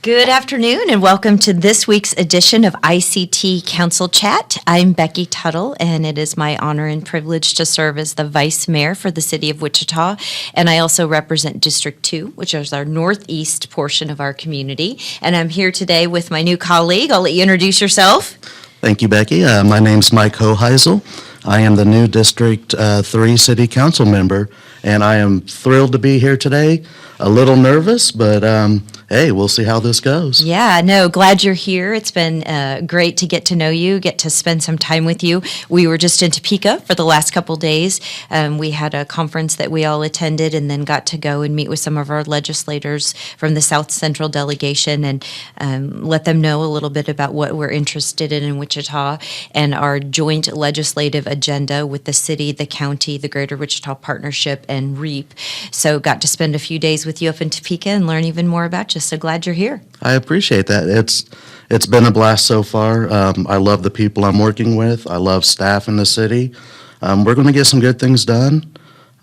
Good afternoon and welcome to this week's edition of ICT Council Chat. I'm Becky Tuttle and it is my honor and privilege to serve as the Vice Mayor for the City of Wichita. And I also represent District 2, which is our northeast portion of our community. And I'm here today with my new colleague. I'll let you introduce yourself. Thank you, Becky. My name's Mike Hoheisel. I am the new District 3 City Council member, and I am thrilled to be here today. A little nervous, but hey, we'll see how this goes. Yeah, no, glad you're here. It's been great to get to know you, get to spend some time with you. We were just in Topeka for the last couple days. We had a conference that we all attended and then got to go and meet with some of our legislators from the South Central delegation and let them know a little bit about what we're interested in Wichita and our joint legislative agenda with the city, the county, the Greater Wichita Partnership, and REAP. So got to spend a few days with you up in Topeka and learn even more about you. So glad you're here. I appreciate that. It's been a blast so far. I love the people I'm working with. I love staff in the city. We're going to get some good things done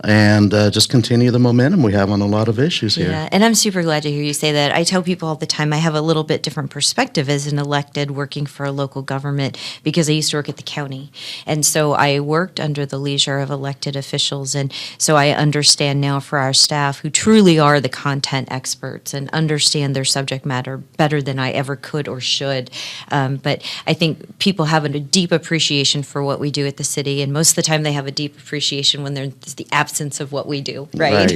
and just continue the momentum we have on a lot of issues here. Yeah, and I'm super glad to hear you say that. I tell people all the time I have a little bit different perspective as an elected working for a local government because I used to work at the county. And so I worked under the leisure of elected officials. And so I understand now for our staff who truly are the content experts and understand their subject matter better than I ever could or should. But I think people have a deep appreciation for what we do at the city. And most of the time they have a deep appreciation when there's the absence of what we do, right?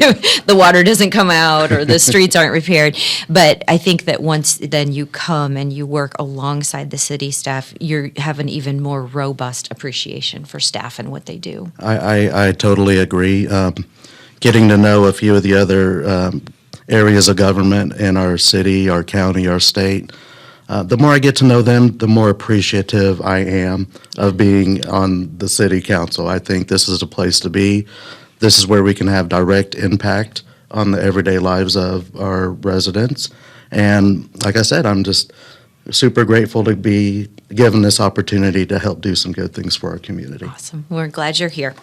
The water doesn't come out or the streets aren't repaired. But I think that once then you come and you work alongside the city staff, you have an even more robust appreciation for staff and what they do. I totally agree. Getting to know a few of the other areas of government in our city, our county, our state, the more I get to know them, the more appreciative I am of being on the city council. I think this is a place to be. This is where we can have direct impact on the everyday lives of our residents. And like I said, I'm just super grateful to be given this opportunity to help do some good things for our community. Awesome. We're glad you're here.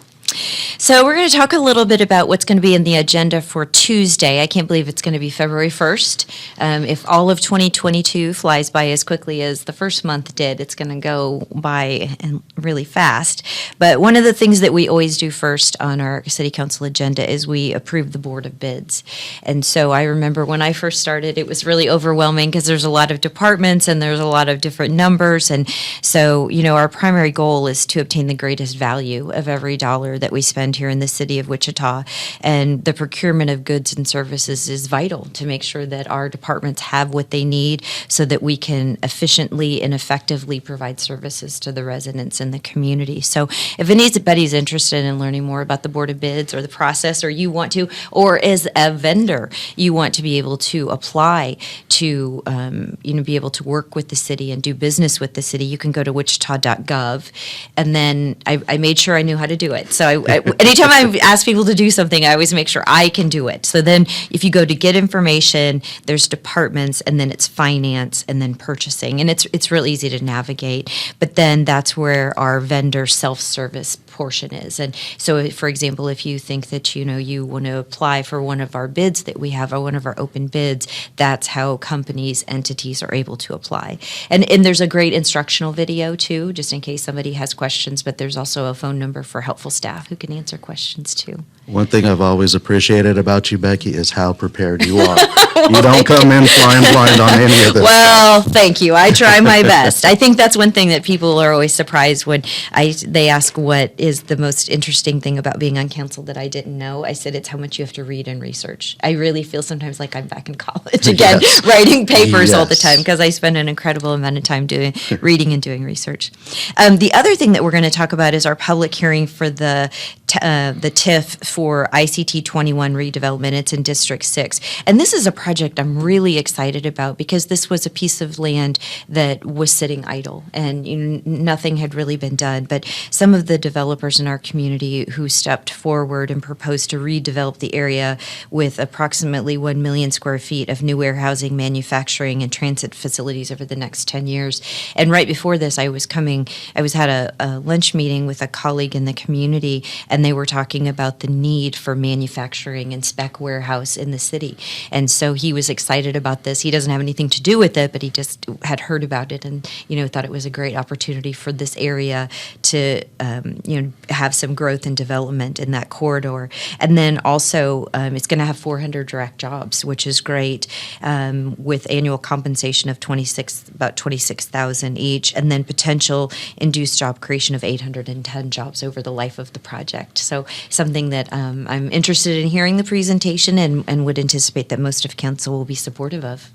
So we're going to talk a little bit about what's going to be in the agenda for Tuesday. I can't believe it's going to be February 1st. If all of 2022 flies by as quickly as the first month did, it's going to go by really fast. But one of the things that we always do first on our city council agenda is we approve the board of bids. And so I remember when I first started, it was really overwhelming because there's a lot of departments and there's a lot of different numbers. And so, our primary goal is to obtain the greatest value of every dollar that we spend here in the city of Wichita, and the procurement of goods and services is vital to make sure that our departments have what they need so that we can efficiently and effectively provide services to the residents in the community. So if anybody's interested in learning more about the Board of Bids or the process, or you want to, or as a vendor, you want to be able to apply to, be able to work with the city and do business with the city, you can go to wichita.gov. And then I made sure I knew how to do it. So anytime I ask people to do something, I always make sure I can do it. So then if you go to get information, there's departments, and then it's finance, and then purchasing. And it's real easy to navigate. But then that's where our vendor self-service portion is. And so, for example, if you think that, you want to apply for one of our bids that we have, or one of our open bids, that's how companies, entities are able to apply. And there's a great instructional video, too, just in case somebody has questions. But there's also a phone number for helpful staff who can answer questions too. One thing I've always appreciated about you, Becky, is how prered you are. You don't come in flying blind on any of this. Well, thank you. I try my best. I think that's one thing that people are always surprised when they ask what is the most interesting thing about being on council that I didn't know. I said it's how much you have to read and research. I really feel sometimes like I'm back in college again, yes. Writing papers all the time because I spend an incredible amount of time reading and doing research. The other thing that we're going to talk about is our public hearing for the TIF for ICT 21 redevelopment. It's in District 6. And this is a project I'm really excited about because this was a piece of land that was sitting idle and nothing had really been done. But some of the developers in our community who stepped forward and proposed to redevelop the area with approximately 1 million square feet of new warehousing, manufacturing, and transit facilities over the next 10 years. And right before this, I had a lunch meeting with a colleague in the community, and and they were talking about the need for manufacturing and spec warehouse in the city. And so he was excited about this. He doesn't have anything to do with it, but he just had heard about it and, thought it was a great opportunity for this area to, have some growth and development in that corridor. And then also, it's going to have 400 direct jobs, which is great, with annual compensation of about 26,000 each, and then potential induced job creation of 810 jobs over the life of the project. So something that I'm interested in hearing the presentation and would anticipate that most of council will be supportive of.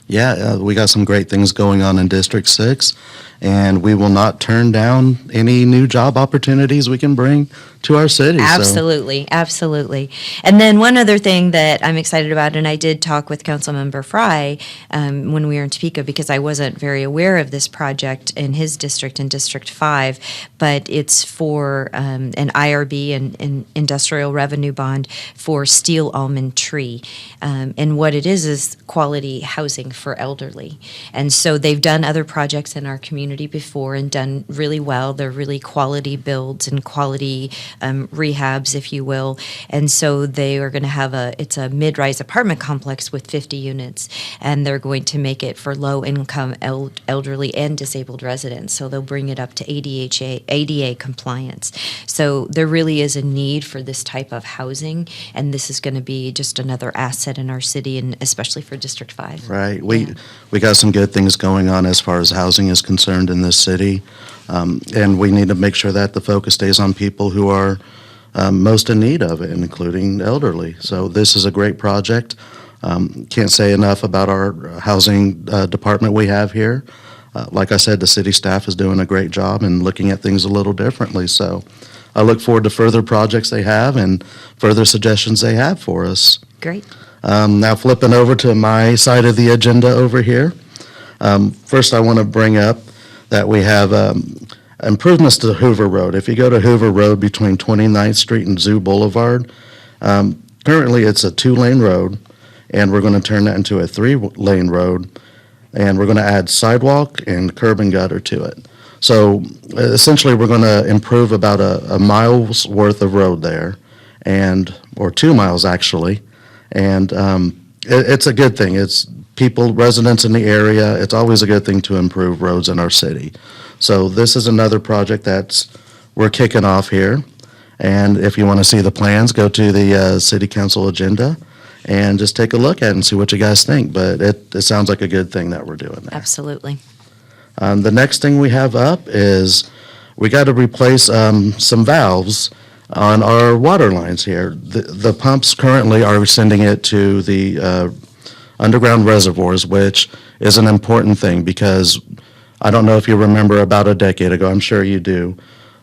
Yeah, we got some great things going on in District 6, and we will not turn down any new job opportunities we can bring to our city. Absolutely, absolutely. And then one other thing that I'm excited about, and I did talk with Councilmember Fry when we were in Topeka, because I wasn't very aware of this project in his district, in District 5, but it's for an IRB, an industrial revenue bond for Steel Almond Tree. And what it is quality housing for elderly. And so they've done other projects in our community before and done really well. They're really quality builds and quality rehabs, if you will. And so they are going to have it's a mid-rise apartment complex with 50 units, and they're going to make it for low-income elderly and disabled residents. So they'll bring it up to ADA compliance. So there really is a need for this type of housing, and this is going to be just another asset in our city, and especially for District 5. Right. We got some good things going on as far as housing is concerned in this city, and we need to make sure that the focus stays on people who are most in need of it, including elderly. So this is a great project. Can't say enough about our housing department we have here. Like I said, the city staff is doing a great job and looking at things a little differently. So I look forward to further projects they have and further suggestions they have for us. Great. Now flipping over to my side of the agenda over here. First, I want to bring up that we have improvements to Hoover Road. If you go to Hoover Road between 29th Street and Zoo Boulevard, currently it's a 2-lane road, and we're going to turn that into a 3-lane road, and we're going to add sidewalk and curb and gutter to it. So essentially, we're going to improve about a mile's worth of road there, or 2 miles actually. And it's a good thing. It's residents in the area, it's always a good thing to improve roads in our city. So this is another project we're kicking off here. And if you want to see the plans, go to the city council agenda and just take a look at it and see what you guys think. But it sounds like a good thing that we're doing there. Absolutely. The next thing we have up is we got to replace some valves on our water lines here. The pumps currently are sending it to the underground reservoirs, which is an important thing because I don't know if you remember about a decade ago, I'm sure you do,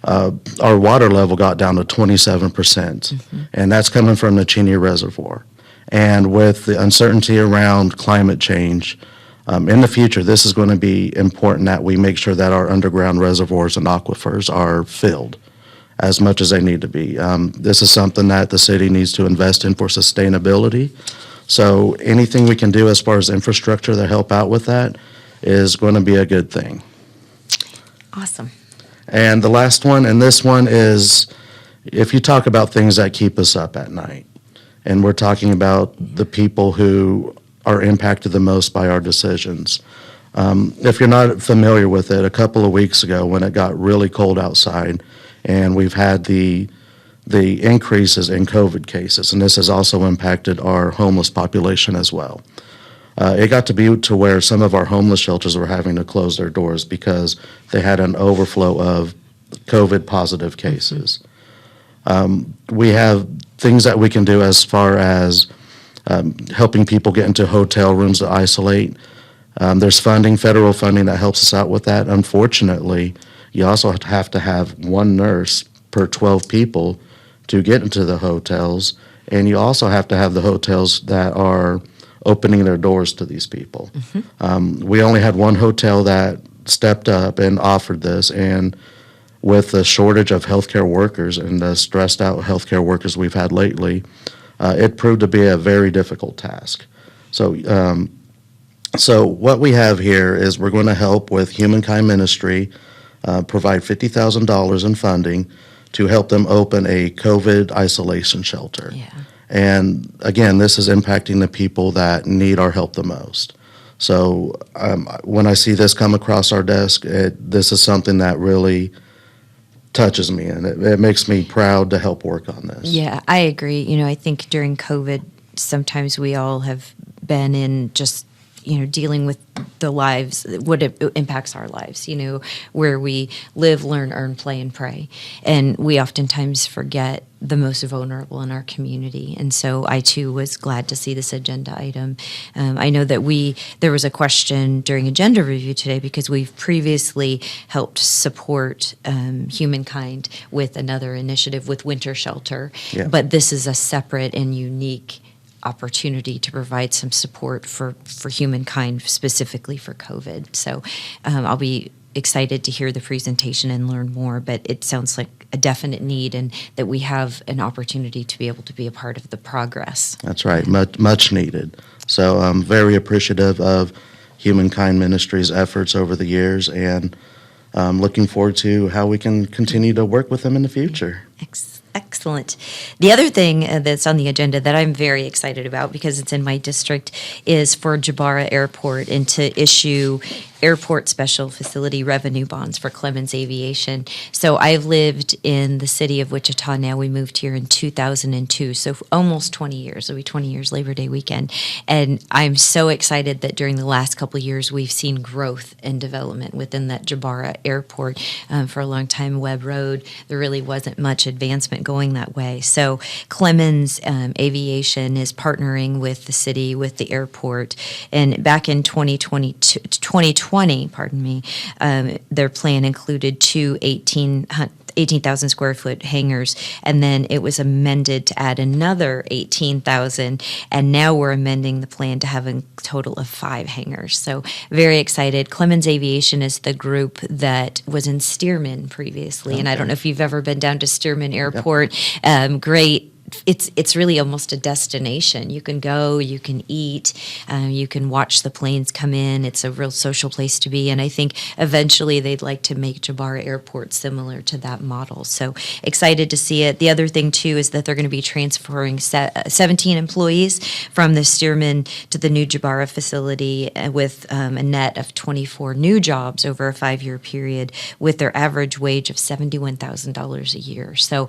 our water level got down to 27%, and that's coming from the Cheney Reservoir. And with the uncertainty around climate change, in the future, this is going to be important that we make sure that our underground reservoirs and aquifers are filled as much as they need to be. This is something that the city needs to invest in for sustainability. So anything we can do as far as infrastructure to help out with that is going to be a good thing. Awesome. And the last one, and this one is, if you talk about things that keep us up at night, and we're talking about the people who are impacted the most by our decisions. If you're not familiar with it, a couple of weeks ago when it got really cold outside, and we've had the increases in COVID cases, and this has also impacted our homeless population as well. It got to be to where some of our homeless shelters were having to close their doors because they had an overflow of COVID positive cases. We have things that we can do as far as helping people get into hotel rooms to isolate. There's federal funding that helps us out with that. Unfortunately, you also have to have one nurse per 12 people to get into the hotels, and you also have to have the hotels that are opening their doors to these people. We only had one hotel that stepped up and offered this, and with the shortage of healthcare workers and the stressed out healthcare workers we've had lately, it proved to be a very difficult task. So what we have here is we're going to help with Humankind Ministry provide $50,000 in funding to help them open a COVID isolation shelter. Yeah. And again, this is impacting the people that need our help the most. So when I see this come across our desk, this is something that really touches me, and it makes me proud to help work on this. Yeah, I agree. I think during COVID, sometimes we all have been in just, dealing with the lives, what it impacts our lives, where we live, learn, earn, play, and pray. And we oftentimes forget the most vulnerable in our community. And so I, too, was glad to see this agenda item. I know that there was a question during agenda review today because we've previously helped support humankind with another initiative with Winter Shelter. Yeah. But this is a separate and unique opportunity to provide some support for humankind, specifically for COVID. So I'll be excited to hear the presentation and learn more, but it sounds like a definite need and that we have an opportunity to be able to be a part of the progress. That's right, much needed. So I'm very appreciative of Humankind Ministries' efforts over the years, and looking forward to how we can continue to work with them in the future. Excellent. The other thing that's on the agenda that I'm very excited about because it's in my district is for Jabara Airport and to issue airport special facility revenue bonds for Clemens Aviation. So I've lived in the city of Wichita now. We moved here in 2002, so almost 20 years. It'll be 20 years Labor Day weekend. And I'm so excited that during the last couple of years, we've seen growth and development within that Jabara Airport. For a long time, Webb Road, there really wasn't much advancement going that way. So Clemens Aviation is partnering with the city, with the airport. And back in 2020, their plan included two 18,000 square foot hangars, and then it was amended to add another 18,000, and now we're amending the plan to have a total of 5 hangars. So very excited. Clemens Aviation is the group that was in Stearman previously, and I don't know if you've ever been down to Stearman Airport. Yep. Great. It's really almost a destination. You can go, you can eat, you can watch the planes come in. It's a real social place to be, and I think eventually they'd like to make Jabara Airport similar to that model. So excited to see it. The other thing, too, is that they're going to be transferring 17 employees from the Stearman to the new Jabara facility with a net of 24 new jobs over a 5-year period with their average wage of $71,000 a year. So,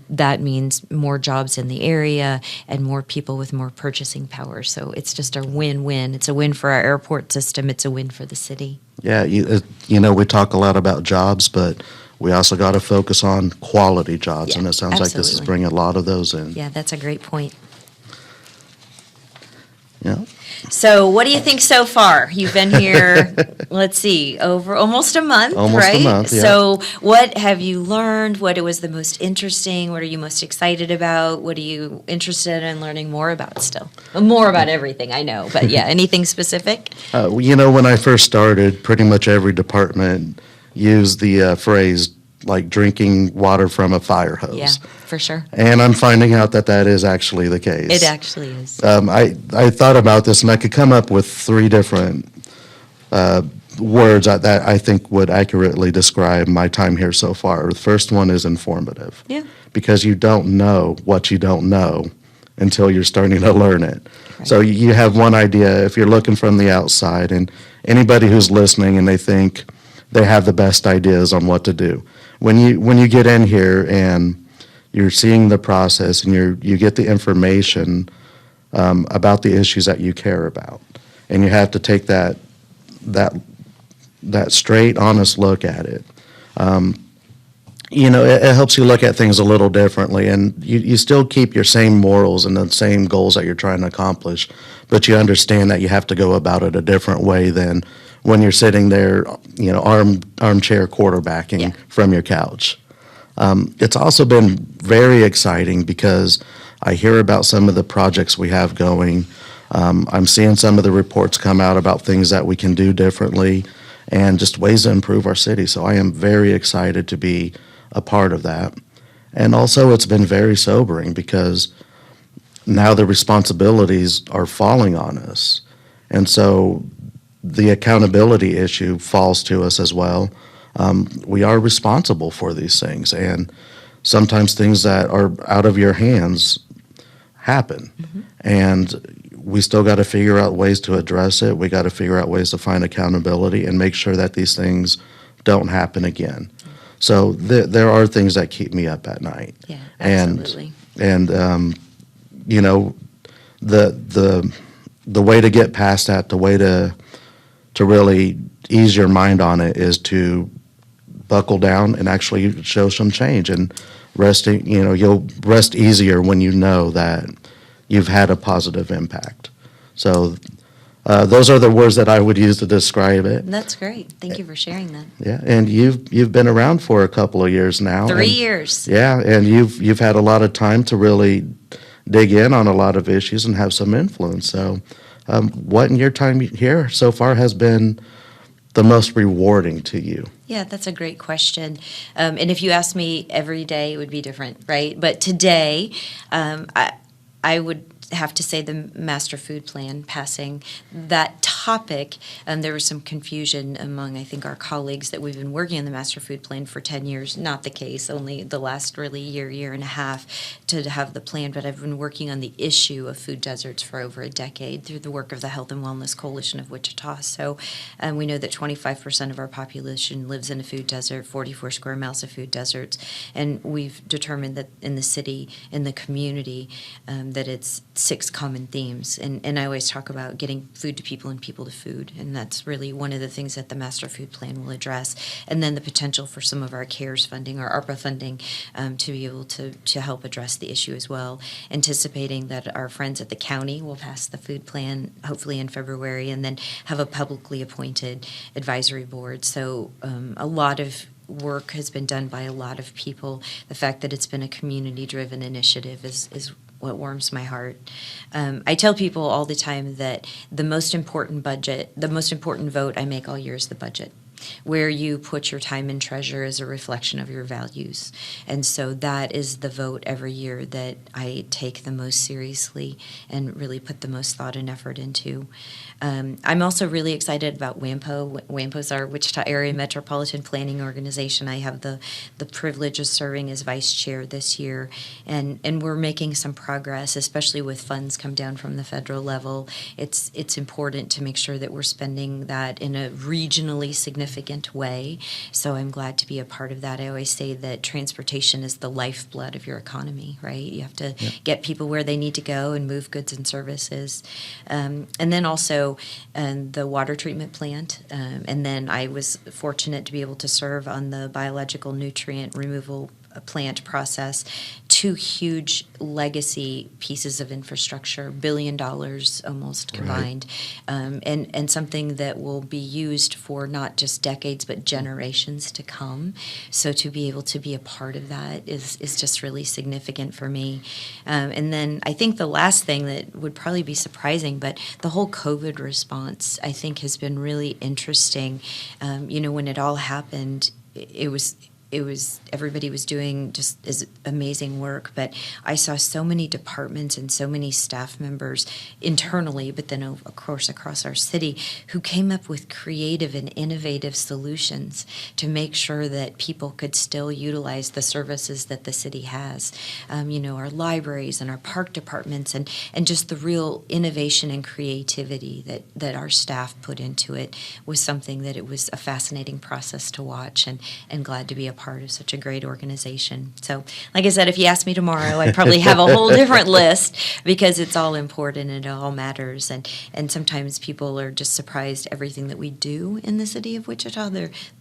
that means more jobs in the area and more people with more purchasing power. So it's just a win-win. It's a win for our airport system. It's a win for the city. Yeah, we talk a lot about jobs, but we also got to focus on quality jobs, and it sounds like this is bringing a lot of those in. Yeah, that's a great point. Yeah. So what do you think so far? You've been here, let's see, over almost a month, right? Almost a month, yeah. So what have you learned? What was the most interesting? What are you most excited about? What are you interested in learning more about still? More about everything, I know, but yeah, anything specific? When I first started, pretty much every department used the phrase like drinking water from a fire hose. Yeah, for sure. And I'm finding out that is actually the case. It actually is. I thought about this, and I could come up with 3 different words that I think would accurately describe my time here so far. The first one is informative. Yeah. Because you don't know what you don't know until you're starting to learn it. Right. So you have one idea if you're looking from the outside, and anybody who's listening and they think they have the best ideas on what to do. When you get in here and you're seeing the process and you get the information about the issues that you care about, and you have to take that straight, honest look at it. It helps you look at things a little differently, and you still keep your same morals and the same goals that you're trying to accomplish, but you understand that you have to go about it a different way than when you're sitting there, armchair quarterbacking from your couch. It's also been very exciting because I hear about some of the projects we have going. I'm seeing some of the reports come out about things that we can do differently and just ways to improve our city. So I am very excited to be a part of that. And also it's been very sobering because now the responsibilities are falling on us. And so the accountability issue falls to us as well. We are responsible for these things, and sometimes things that are out of your hands happen. And we still got to figure out ways to address it. We got to figure out ways to find accountability and make sure that these things don't happen again. So there are things that keep me up at night. Yeah, absolutely. And you know, the way to get past that, the way to really ease your mind on it is to buckle down and actually show some change. And resting, you know, you'll rest easier when you know that you've had a positive impact. So those are the words that I would use to describe it. That's great. Thank you for sharing that. Yeah, and you've been around for a couple of years now. 3 and- years. Yeah, and you've had a lot of time to really dig in on a lot of issues and have some influence. So, what in your time here so far has been the most rewarding to you? Yeah, that's a great question. And if you asked me every day, it would be different, right? But today, I would have to say the master food plan passing that topic. There was some confusion among, I think, our colleagues that we've been working on the master food plan for 10 years. Not the case, only the last really year and a half to have the plan. But I've been working on the issue of food deserts for over a decade through the work of the Health and Wellness Coalition of Wichita. So we know that 25% of our population lives in a food desert, 44 square miles of food deserts. And we've determined that in the city, in the community, that it's 6 common themes. And I always talk about getting food to people and people to food. And that's really one of the things that the Master Food Plan will address. And then the potential for some of our CARES funding, our ARPA funding, to be able to help address the issue as well. Anticipating that our friends at the county will pass the food plan hopefully in February and then have a publicly appointed advisory board. So a lot of work has been done by a lot of people. The fact that it's been a community-driven initiative is what warms my heart. I tell people all the time that the most important vote I make all year is the budget. Where you put your time and treasure is a reflection of your values. And so that is the vote every year that I take the most seriously and really put the most thought and effort into. I'm also really excited about WAMPO. WAMPO is our Wichita Area Metropolitan Planning Organization. I have the privilege of serving as vice chair this year, and we're making some progress, especially with funds come down from the federal level. It's important to make sure that we're spending that in a regionally significant way. So I'm glad to be a part of that. I always say that transportation is the lifeblood of your economy, right? You have to get people where they need to go and move goods and services. And then also the water treatment plant. And then I was fortunate to be able to serve on the biological nutrient removal plant process. 2 huge legacy pieces of infrastructure, $1 billion almost combined, and something that will be used for not just decades but generations to come. So to be able to be a part of that is just really significant for me. And then I think the last thing that would probably be surprising, but the whole COVID response I think has been really interesting. When it all happened, it was everybody was doing just as amazing work, but I saw so many departments and so many staff members internally, but then of course across our city, who came up with creative and innovative solutions to make sure that people could still utilize the services that the city has. Our libraries and our park departments and just the real innovation and creativity that our staff put into it was something that it was a fascinating process to watch and glad to be a part of such a great organization. So, like I said, if you asked me tomorrow, I'd probably have a whole different list because it's all important and it all matters. And sometimes people are just surprised everything that we do in the city of Wichita.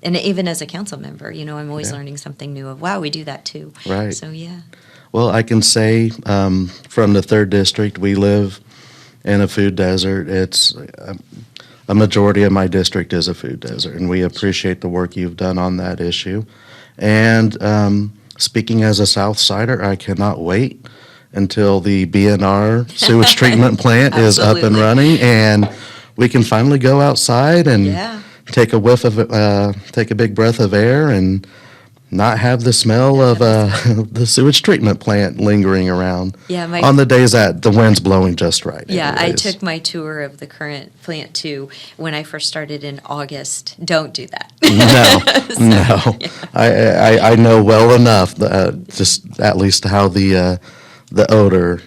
And even as a council member, I'm always learning something new of, wow, we do that too. Right. So, yeah. Well, I can say from the 3rd District, we live in a food desert. It's a majority of my district is a food desert, and we appreciate the work you've done on that issue. And speaking as a South Sider, I cannot wait until the BNR sewage treatment plant is up and running, and we can finally go outside and take a big breath of air and not have the smell of the sewage treatment plant lingering around Yeah, on the days that the wind's blowing just right. Yeah, I anyways. took my tour of the current plant too when I first started in August. Don't do that. No. I know well enough, just at least how the odor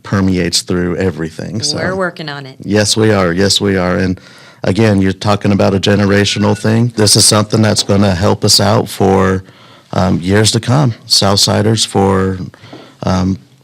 permeates through everything. So. We're working on it. Yes, we are. Yes, we are. And again, you're talking about a generational thing. This is something that's going to help us out for years to come, Southsiders for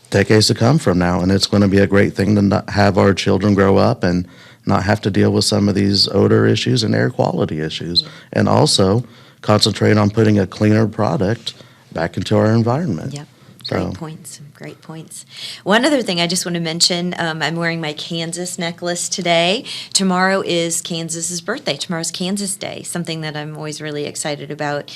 decades to come from now. And it's going to be a great thing to not have our children grow up and not have to deal with some of these odor issues and air quality issues. And also concentrate on putting a cleaner product back into our environment. Yep. So. Great points. Great points. One other thing I just want to mention, I'm wearing my Kansas necklace today. Tomorrow is Kansas's birthday. Tomorrow's Kansas Day, something that I'm always really excited about.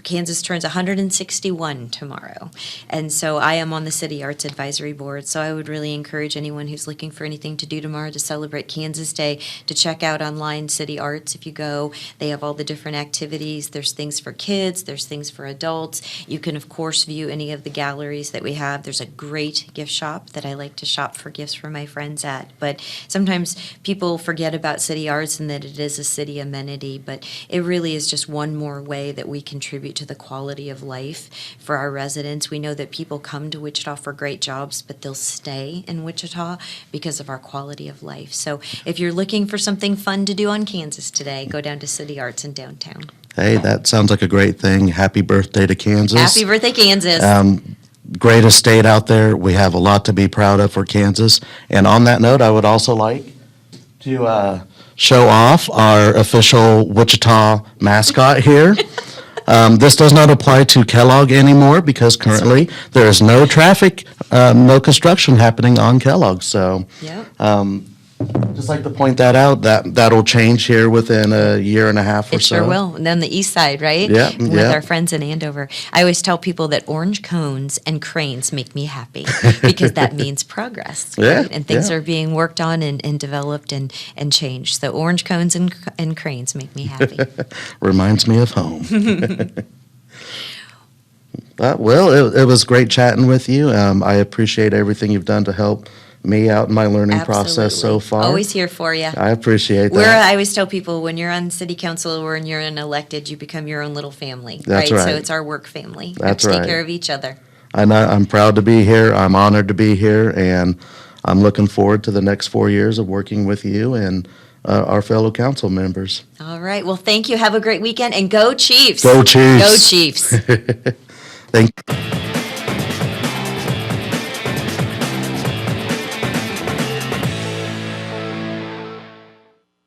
Kansas turns 161 tomorrow. And so I am on the City Arts Advisory Board, so I would really encourage anyone who's looking for anything to do tomorrow to celebrate Kansas Day to check out online City Arts. If you go, they have all the different activities. There's things for kids, there's things for adults. You can, of course, view any of the galleries that we have. There's a great gift shop that I like to shop for gifts for my friends at. But sometimes people forget about City Arts and that it is a city amenity, but it really is just one more way that we contribute to the quality of life for our residents. We know that people come to Wichita for great jobs, but they'll stay in Wichita because of our quality of life. So if you're looking for something fun to do on Kansas today, go down to City Arts in downtown. Hey, that sounds like a great thing. Happy birthday to Kansas. Happy birthday, Kansas. Greatest state out there. We have a lot to be proud of for Kansas. And on that note, I would also like to show off our official Wichita mascot here. This does not apply to Kellogg anymore because currently there is no traffic, no construction happening on Kellogg. So Yep. just like to point that out, that'll change here within a year and a half or It so. sure will. And then the east side, right? Yeah, With yeah. our friends in Andover. I always tell people that orange cones and cranes make me happy because that means progress. Yeah, Right? And things yeah. are being worked on and developed and changed. So orange cones and cranes make me happy. Reminds me of home. Well, it was great chatting with you. I appreciate everything you've done to help me out in my learning process so Absolutely. far. Always here for you. I appreciate I that. always tell people when you're on city council or when you're an elected, you become your own little family. That's So right. it's our work family. That's We have to right. take care of each other. I'm proud to be here. I'm honored to be here, and I'm looking forward to the next 4 years of working with you and our fellow council members. All right. Well, thank you. Have a great weekend and go Chiefs. Go Chiefs. Go Chiefs. Thank